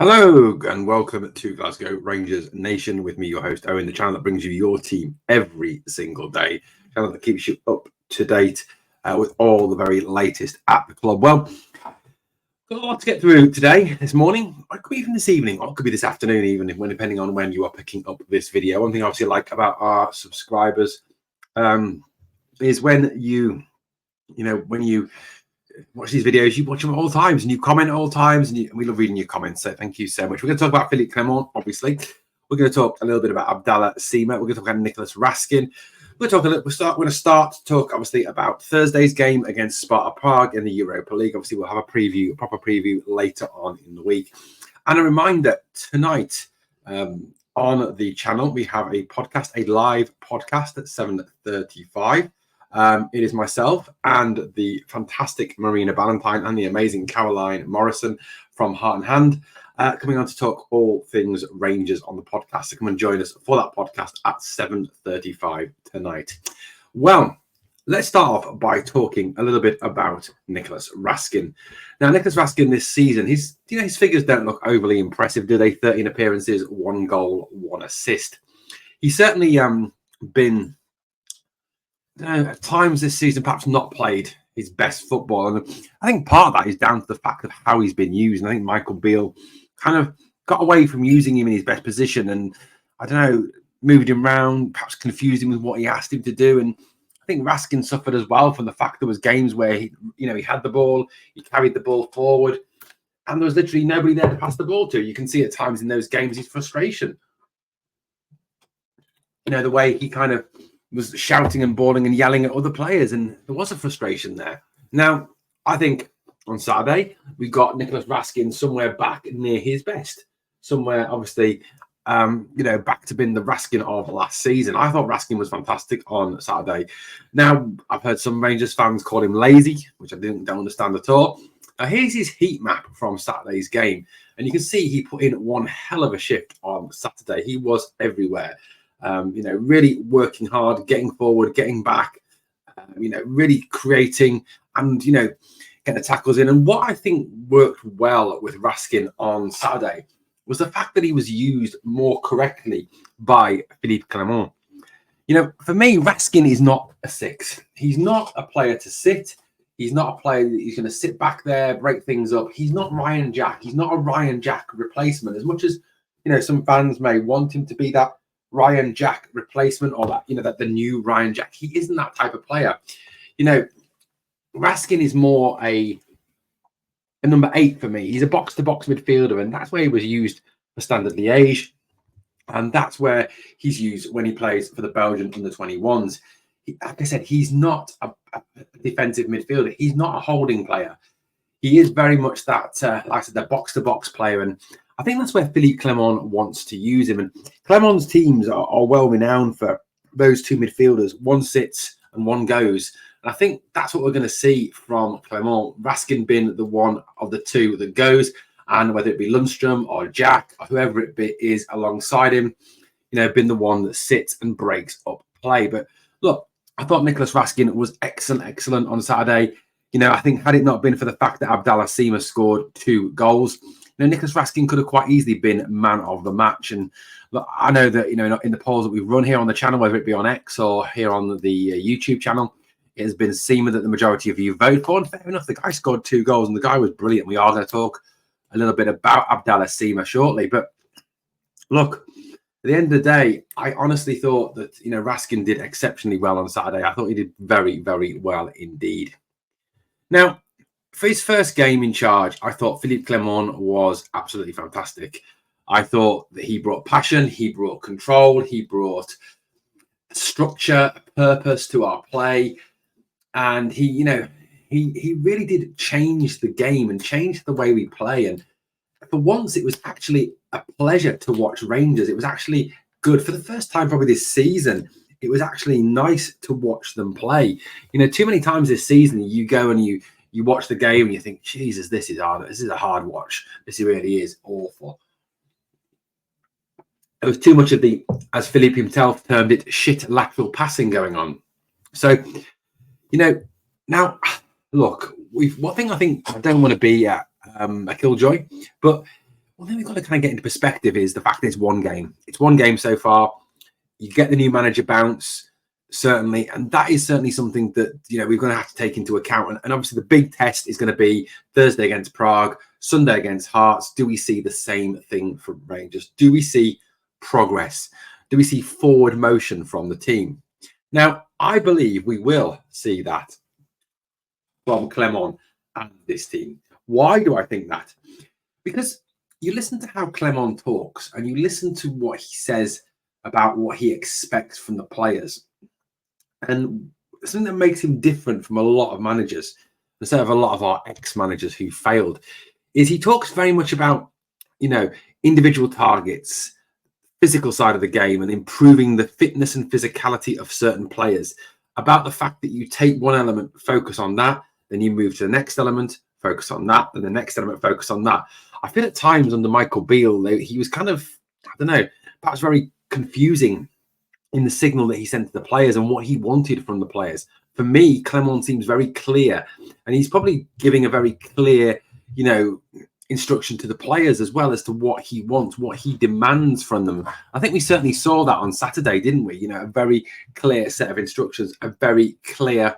Hello and welcome to Glasgow Rangers Nation with me, your host Owen, the channel that brings you your team every single day, the channel that keeps you up to date with all the very latest at the club. Well, got a lot to get through today, this morning, or it could be even this evening, or it could be this afternoon, even depending on when you are picking up this video. One thing I obviously like about our subscribers is when you watch these videos, you watch them at all times and you comment at all times, and we love reading your comments, so thank you so much. We're going to talk about Philippe Clement, obviously. We're going to talk a little bit about Abdallah Sima. We're going to talk about Nicholas Raskin. We're going to start to talk, obviously, about Thursday's game against Sparta Prague in the Europa League. Obviously, we'll have a proper preview later on in the week. And a reminder, tonight on the channel, we have a live podcast at 7:35. It is myself and the fantastic Marina Ballantyne and the amazing Caroline Morrison from Heart and Hand coming on to talk all things Rangers on the podcast. So come and join us for that podcast at 7:35 tonight. Well, let's start off by talking a little bit about Nicholas Raskin. Now, Nicholas Raskin this season, his figures don't look overly impressive, do they? 13 appearances, 1 goal, 1 assist. He's certainly been at times this season perhaps not played his best football, and I think part of that is down to the fact of how he's been used. And I think Michael Beale kind of got away from using him in his best position, and I don't know, moved him around, perhaps confused him with what he asked him to do. And I think Raskin suffered as well from the fact there was games where he had the ball, he carried the ball forward, and there was literally nobody there to pass the ball to. You can see at times in those games his frustration. The way he kind of was shouting and bawling and yelling at other players, and there was a frustration there. Now, I think on Saturday, we got Nicholas Raskin somewhere back near his best. Somewhere, obviously, back to being the Raskin of last season. I thought Raskin was fantastic on Saturday. Now, I've heard some Rangers fans call him lazy, which I don't understand at all. Now, here's his heat map from Saturday's game. And you can see he put in one hell of a shift on Saturday. He was everywhere. Really working hard, getting forward, getting back, really creating and, getting the tackles in. And what I think worked well with Raskin on Saturday was the fact that he was used more correctly by Philippe Clement. For me, Raskin is not a 6. He's not a player to sit. He's not a player that he's going to sit back there, break things up. He's not Ryan Jack. He's not a Ryan Jack replacement. As much as, some fans may want him to be that Ryan Jack replacement, or that the new Ryan Jack. He isn't that type of player. Raskin is more a number 8 for me. He's a box-to-box midfielder, and that's where he was used for Standard Liège, and that's where he's used when he plays for the Belgian under-21s. Like I said, he's not a defensive midfielder. He's not a holding player. He is very much that, like I said, the box-to-box player, and I think that's where Philippe Clement wants to use him. And Clement's teams are well renowned for those two midfielders. One sits and one goes. And I think that's what we're going to see from Clement. Raskin being the one of the two that goes, and whether it be Lundstrom or Jack or whoever it is alongside him, been the one that sits and breaks up play. But look, I thought Nicholas Raskin was excellent on Saturday. I think had it not been for the fact that Abdallah Sima scored 2 goals, Nicholas Raskin could have quite easily been man of the match. And look, I know that, in the polls that we've run here on the channel, whether it be on X or here on the YouTube channel, it has been Sima that the majority of you vote for. And fair enough, the guy scored 2 goals and the guy was brilliant. We are going to talk a little bit about Abdallah Sima shortly. But look, at the end of the day, I honestly thought that, Raskin did exceptionally well on Saturday. I thought he did very, very well indeed. Now, for his first game in charge, I thought Philippe Clement was absolutely fantastic. I thought that he brought passion, he brought control, he brought structure, purpose to our play. And he really did change the game and change the way we play. And for once, it was actually a pleasure to watch Rangers. It was actually good for the first time probably this season. It was actually nice to watch them play. Too many times this season, you go and you watch the game and you think, Jesus, this is hard. This is a hard watch. This really is awful. There was too much of the, as Philippe himself termed it, shit lateral passing going on. So, now, look, one thing I think, I don't want to be a killjoy, but Well, then we've got to kind of get into perspective is the fact that it's one game. It's one game so far. You get the new manager bounce, certainly, and that is certainly something that we're going to have to take into account. And obviously, the big test is going to be Thursday against Prague, Sunday against Hearts. Do we see the same thing from Rangers? Do we see progress? Do we see forward motion from the team? Now, I believe we will see that from Clement and this team. Why do I think that? Because you listen to how Clement talks and you listen to what he says about what he expects from the players. And something that makes him different from a lot of managers, instead of a lot of our ex-managers who failed, is he talks very much about, individual targets, physical side of the game, and improving the fitness and physicality of certain players. About the fact that you take one element, focus on that, then you move to the next element, focus on that, then the next element, focus on that. I feel at times under Michael Beale, he was kind of, perhaps very confusing in the signal that he sent to the players and what he wanted from the players. For me, Clement seems very clear, and he's probably giving a very clear, instruction to the players as well as to what he wants, what he demands from them. I think we certainly saw that on Saturday, didn't we? A very clear set of instructions, a very clear,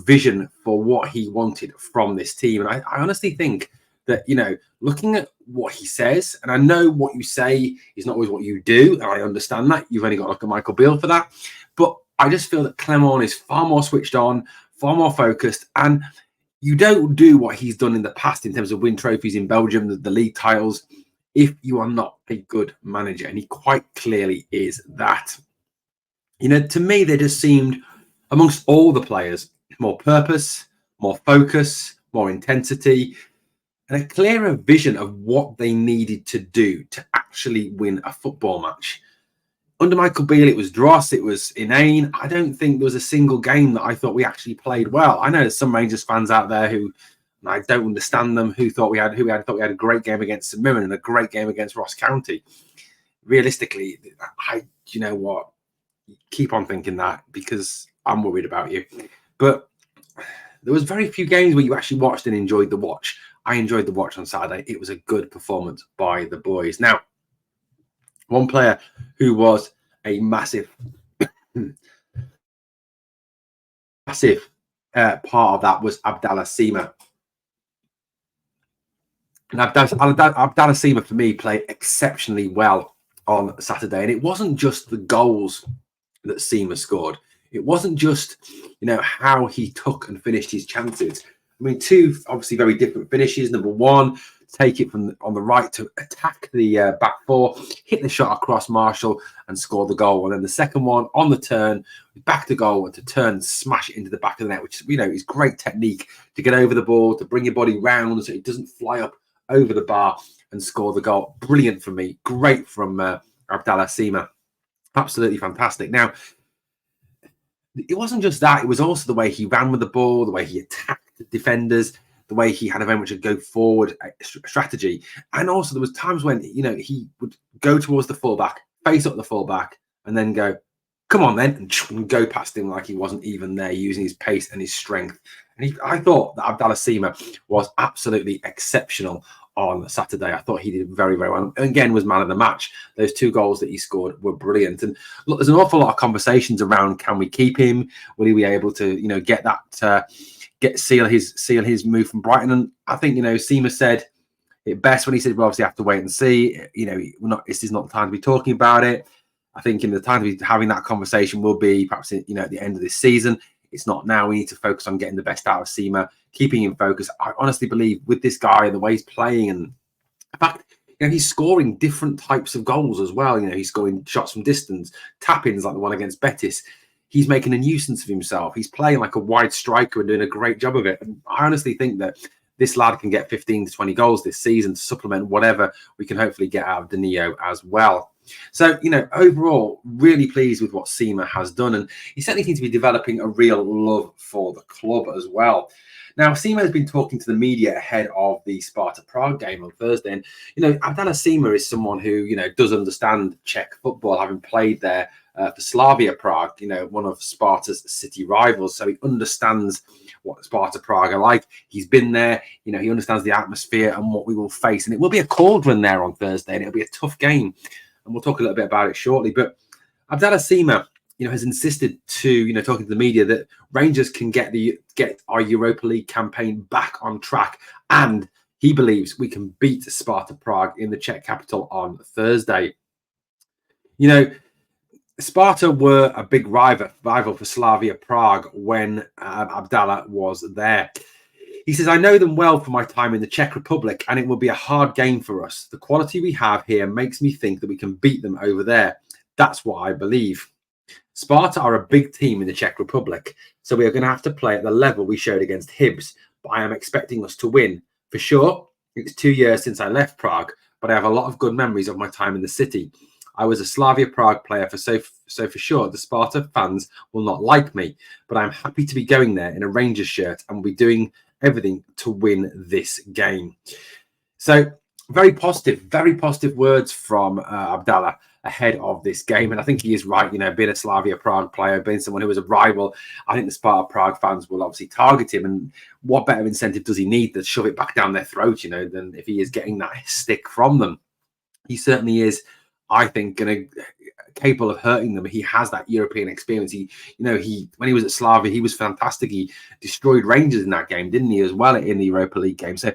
vision for what he wanted from this team. And I honestly think that, looking at what he says, and I know what you say is not always what you do, and I understand that. You've only got to look at Michael Beale for that. But I just feel that Clement is far more switched on, far more focused, and you don't do what he's done in the past in terms of win trophies in Belgium, the league titles, if you are not a good manager. And he quite clearly is that. To me, they just seemed, amongst all the players, more purpose, more focus, more intensity, and a clearer vision of what they needed to do to actually win a football match. Under Michael Beale, it was dross, it was inane. I don't think there was a single game that I thought we actually played well. I know there's some Rangers fans out there who, and I don't understand them, who thought we had a great game against St Mirren and a great game against Ross County. Realistically, you know what? Keep on thinking that, because I'm worried about you. But there was very few games where you actually watched and enjoyed the watch. I enjoyed the watch on Saturday. It was a good performance by the boys. Now, one player who was a massive part of that was Abdallah Sima. And Abdallah Sima, for me, played exceptionally well on Saturday. And it wasn't just the goals that Sima scored. It wasn't just, how he took and finished his chances. I mean, two obviously very different finishes. Number one, take it from on the right to attack the back four, hit the shot across Marshall and score the goal. And then the second one on the turn, back to goal and to turn and smash it into the back of the net, which is great technique to get over the ball, to bring your body round so it doesn't fly up over the bar and score the goal. Brilliant for me. Great from Abdallah Sima. Absolutely fantastic. Now, it wasn't just that. It was also the way he ran with the ball, the way he attacked the defenders, the way he had a very much a go forward strategy. And also there was times when, he would go towards the fullback, face up the fullback, and then go, come on then, and go past him like he wasn't even there, using his pace and his strength. And I thought that Abdallah Sima was absolutely exceptional on Saturday. I thought he did very, very well. And again, was man of the match. Those two goals that he scored were brilliant. And look, there's an awful lot of conversations around, can we keep him? Will he be able to, get that, seal his move from Brighton? And I think, Sima said it best when he said, we'll obviously have to wait and see. This is not the time to be talking about it. I think in the time to be having that conversation will be perhaps, at the end of this season. It's not now. We need to focus on getting the best out of Sima, keeping him focused. I honestly believe with this guy and the way he's playing, and in fact, he's scoring different types of goals as well. He's scoring shots from distance, tap-ins like the one against Betis. He's making a nuisance of himself. He's playing like a wide striker and doing a great job of it. And I honestly think that this lad can get 15 to 20 goals this season to supplement whatever we can hopefully get out of Danilo as well. So, overall, really pleased with what Sima has done. And he certainly seems to be developing a real love for the club as well. Now, Sima has been talking to the media ahead of the Sparta Prague game on Thursday. And, Abdallah Sima is someone who, does understand Czech football, having played there for Slavia Prague, one of Sparta's city rivals. So he understands what Sparta Prague are like. He's been there, he understands the atmosphere and what we will face. And it will be a cauldron there on Thursday, and it'll be a tough game. And we'll talk a little bit about it shortly. But Abdallah Sima, has insisted to, talking to the media, that Rangers can get our Europa League campaign back on track, and he believes we can beat Sparta Prague in the Czech capital on Thursday. Sparta were a big rival for Slavia Prague when Abdallah was there. He says, I know them well from my time in the Czech Republic, and it will be a hard game for us. The quality we have here makes me think that we can beat them over there. That's what I believe. Sparta are a big team in the Czech Republic, so we are going to have to play at the level we showed against Hibs, but I am expecting us to win. For sure, it's 2 years since I left Prague, but I have a lot of good memories of my time in the city. I was a Slavia Prague player, so for sure the Sparta fans will not like me, but I'm happy to be going there in a Rangers shirt and will be doing everything to win this game. So very positive words from Abdallah ahead of this game. And I think he is right, being a Slavia Prague player, being someone who was a rival, I think the Sparta Prague fans will obviously target him. And what better incentive does he need to shove it back down their throat, than if he is getting that stick from them? He certainly is, I think, capable of hurting them. He has that European experience. When he was at Slavia, he was fantastic. He destroyed Rangers in that game, didn't he, as well, in the Europa League game. So,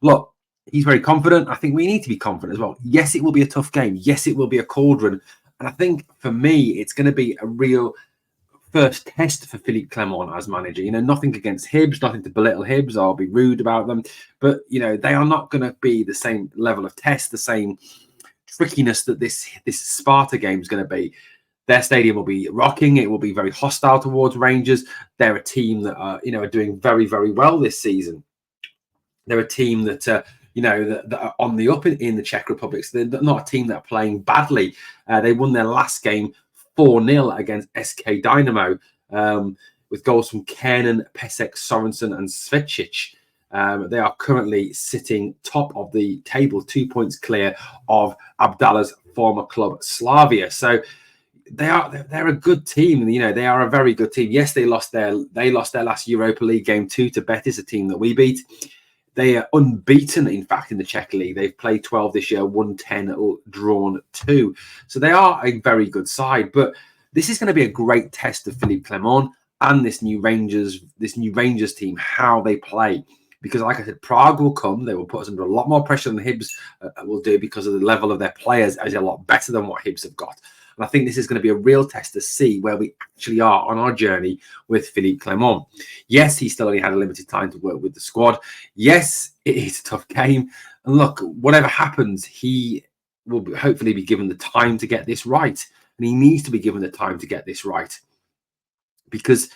look, he's very confident. I think we need to be confident as well. Yes, it will be a tough game. Yes, it will be a cauldron. And I think, for me, it's going to be a real first test for Philippe Clement as manager. Nothing against Hibs, nothing to belittle Hibs or be rude about them. But, they are not going to be the same level of test, the same trickiness that this Sparta game is going to be. Their stadium will be rocking. It will be very hostile towards Rangers. They're a team that are doing very, very well this season. They're a team that that are on the up in the Czech Republic. So they're not a team that are playing badly. They won their last game 4-0 against SK Dynamo with goals from Kernan, Pesek, Sorensen and Svecic. They are currently sitting top of the table, 2 points clear of Abdallah's former club Slavia. So they're a good team. They are a very good team. Yes, they lost their last Europa League game to Betis, a team that we beat. They are unbeaten, in fact, in the Czech League. They've played 12 this year, won 10, drawn 2. So they are a very good side. But this is going to be a great test of Philippe Clement and this new Rangers team, how they play. Because, like I said, Prague will come. They will put us under a lot more pressure than Hibs will do, because of the level of their players is a lot better than what Hibs have got. And I think this is going to be a real test to see where we actually are on our journey with Philippe Clement. Yes, he still only had a limited time to work with the squad. Yes, it is a tough game. And look, whatever happens, he will hopefully be given the time to get this right. And he needs to be given the time to get this right. Because,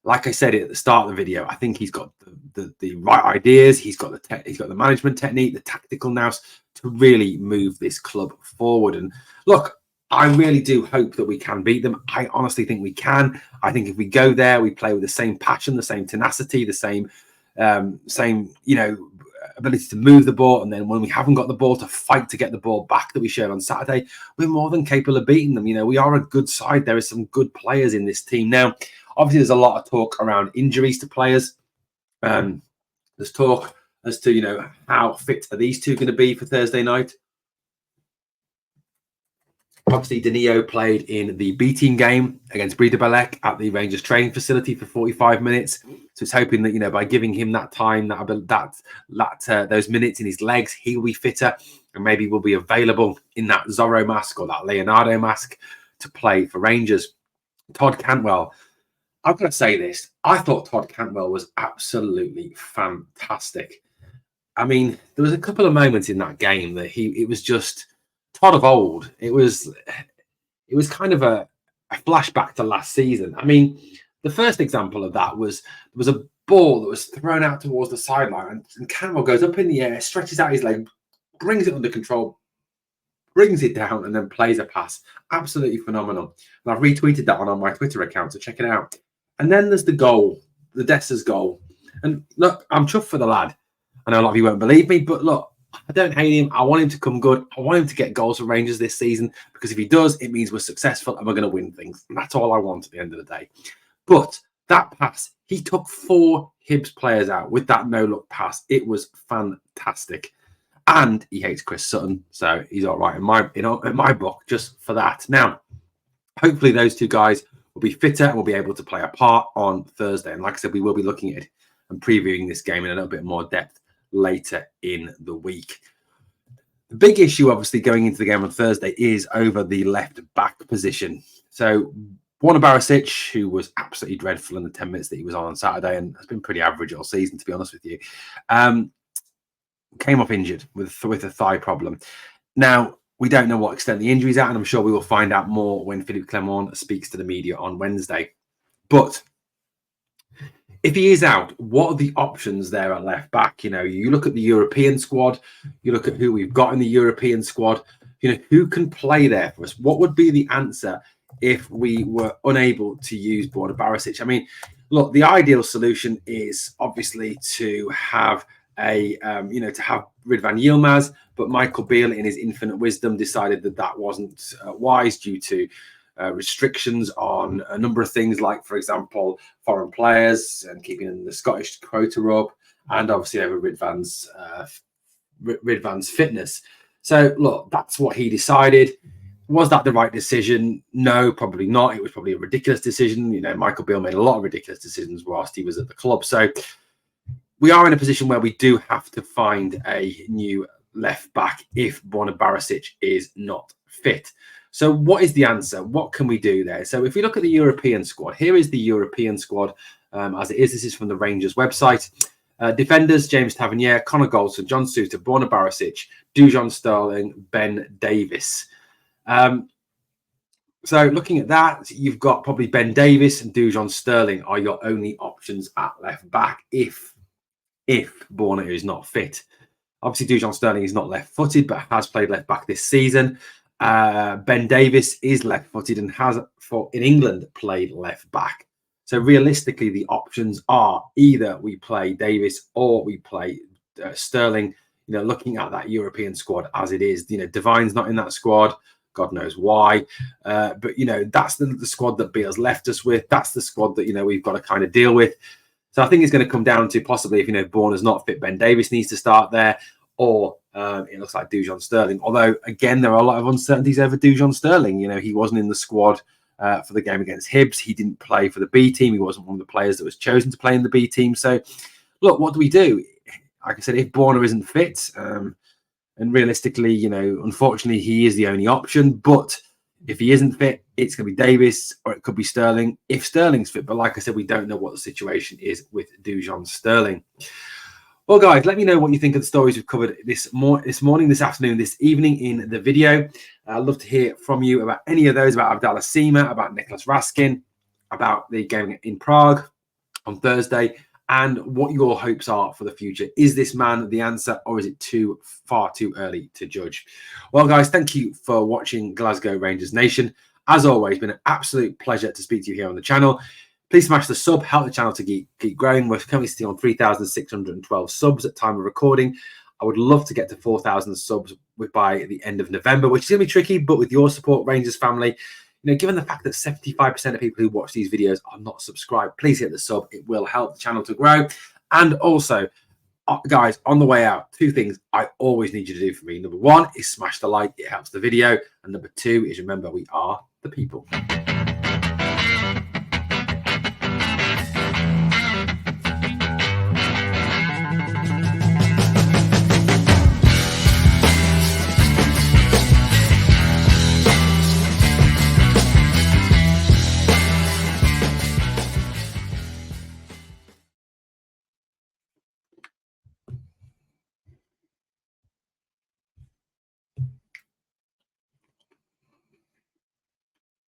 like I said at the start of the video, I think he's got the right ideas. He's got the management technique, the tactical nous to really move this club forward. And look, I really do hope that we can beat them. I honestly think we can. I think if we go there, we play with the same passion, the same tenacity, the same ability to move the ball. And then when we haven't got the ball, to fight to get the ball back that we showed on Saturday, we're more than capable of beating them. We are a good side. There are some good players in this team. Now, obviously, there's a lot of talk around injuries to players. There's talk as to, how fit are these two going to be for Thursday night. Obviously, Danilo played in the B-team game against Breidablik at the Rangers training facility for 45 minutes. So it's hoping that, by giving him that time, those minutes in his legs, he will be fitter and maybe will be available in that Zorro mask or that Leonardo mask to play for Rangers. Todd Cantwell, I've got to say this. I thought Todd Cantwell was absolutely fantastic. I mean, there was a couple of moments in that game that it was just Todd of old. It was kind of a flashback to last season. I mean, the first example of that was there was a ball that was thrown out towards the sideline, and Cantwell goes up in the air, stretches out his leg, brings it under control, brings it down, and then plays a pass. Absolutely phenomenal. And I've retweeted that one on my Twitter account, so check it out. And then there's the goal, the Dessers goal. And look, I'm chuffed for the lad. I know a lot of you won't believe me, but look, I don't hate him. I want him to come good. I want him to get goals for Rangers this season, because if he does, it means we're successful and we're going to win things. And that's all I want at the end of the day. But that pass, he took 4 Hibs players out with that no-look pass. It was fantastic. And he hates Chris Sutton, so he's all right in my book just for that. Now, hopefully those 2 guys will be fitter and will be able to play a part on Thursday. And like I said, we will be looking at it and previewing this game in a little bit more depth later in the week. The big issue, obviously, going into the game on Thursday is over the left back position. So Borna Barisic, who was absolutely dreadful in the 10 minutes that he was on Saturday and has been pretty average all season, to be honest with you, came off injured with a thigh problem. Now, we don't know what extent the injury's at, and I'm sure we will find out more when Philippe Clement speaks to the media on Wednesday. But if he is out, what are the options there at left back? You know, you look at the European squad, you look at who we've got in the European squad, you know, who can play there for us? What would be the answer if we were unable to use Borna Barisic? I mean, look, the ideal solution is obviously to have to have Ridvan Yilmaz, but Michael Beale, in his infinite wisdom, decided that that wasn't wise due to restrictions on a number of things, like, for example, foreign players and keeping the Scottish quota up, and obviously over Ridvan's fitness. So, look, that's what he decided. Was that the right decision? No, probably not. It was probably a ridiculous decision. You know, Michael Beale made a lot of ridiculous decisions whilst he was at the club. So we are in a position where we do have to find a new left back if Borna Barisic is not fit. So what is the answer? What can we do there? So if we look at the European squad, here is the European squad as it is. This is from the Rangers website. Defenders: James Tavernier, Connor Goldson, John Souttar, Borna Barisic, Dujon Sterling, Ben Davies. So looking at that, you've got probably Ben Davies and Dujon Sterling are your only options at left back if Borna is not fit. Obviously, Dujon Sterling is not left-footed, but has played left back this season. Ben Davies is left-footed and has, in England, played left back. So realistically, the options are either we play Davies or we play Sterling. You know, looking at that European squad as it is, you know, Divine's not in that squad. God knows why. But, you know, that's the squad that Beale's left us with. That's the squad that, you know, we've got to kind of deal with. So I think it's going to come down to possibly, if, you know, Borna's not fit, Ben Davies needs to start there, or it looks like Dujon Sterling. Although, again, there are a lot of uncertainties over Dujon Sterling. You know, he wasn't in the squad for the game against Hibs. He didn't play for the B team. He wasn't one of the players that was chosen to play in the B team. So, look, what do we do? Like I said, if Borna isn't fit, and realistically, you know, unfortunately, he is the only option. But if he isn't fit, it's going to be Davies or it could be Sterling if Sterling's fit. But like I said, we don't know what the situation is with Dujon Sterling. Well, guys, let me know what you think of the stories we've covered this morning, this afternoon, this evening in the video. I'd love to hear from you about any of those, about Abdallah Sima, about Nicholas Raskin, about the game in Prague on Thursday, and what your hopes are for the future. Is this man the answer, or is it far too early to judge? Well, guys, thank you for watching Glasgow Rangers Nation. As always, been an absolute pleasure to speak to you here on the channel. Please smash the sub, help the channel to keep growing. We're currently sitting on 3,612 subs at time of recording. I would love to get to 4,000 subs by the end of November, which is going to be tricky, but with your support, Rangers family, you know, given the fact that 75% of people who watch these videos are not subscribed, please hit the sub. It will help the channel to grow. And also, guys, on the way out, 2 things I always need you to do for me. Number 1 is smash the like. It helps the video. And number 2 is remember, we are the people.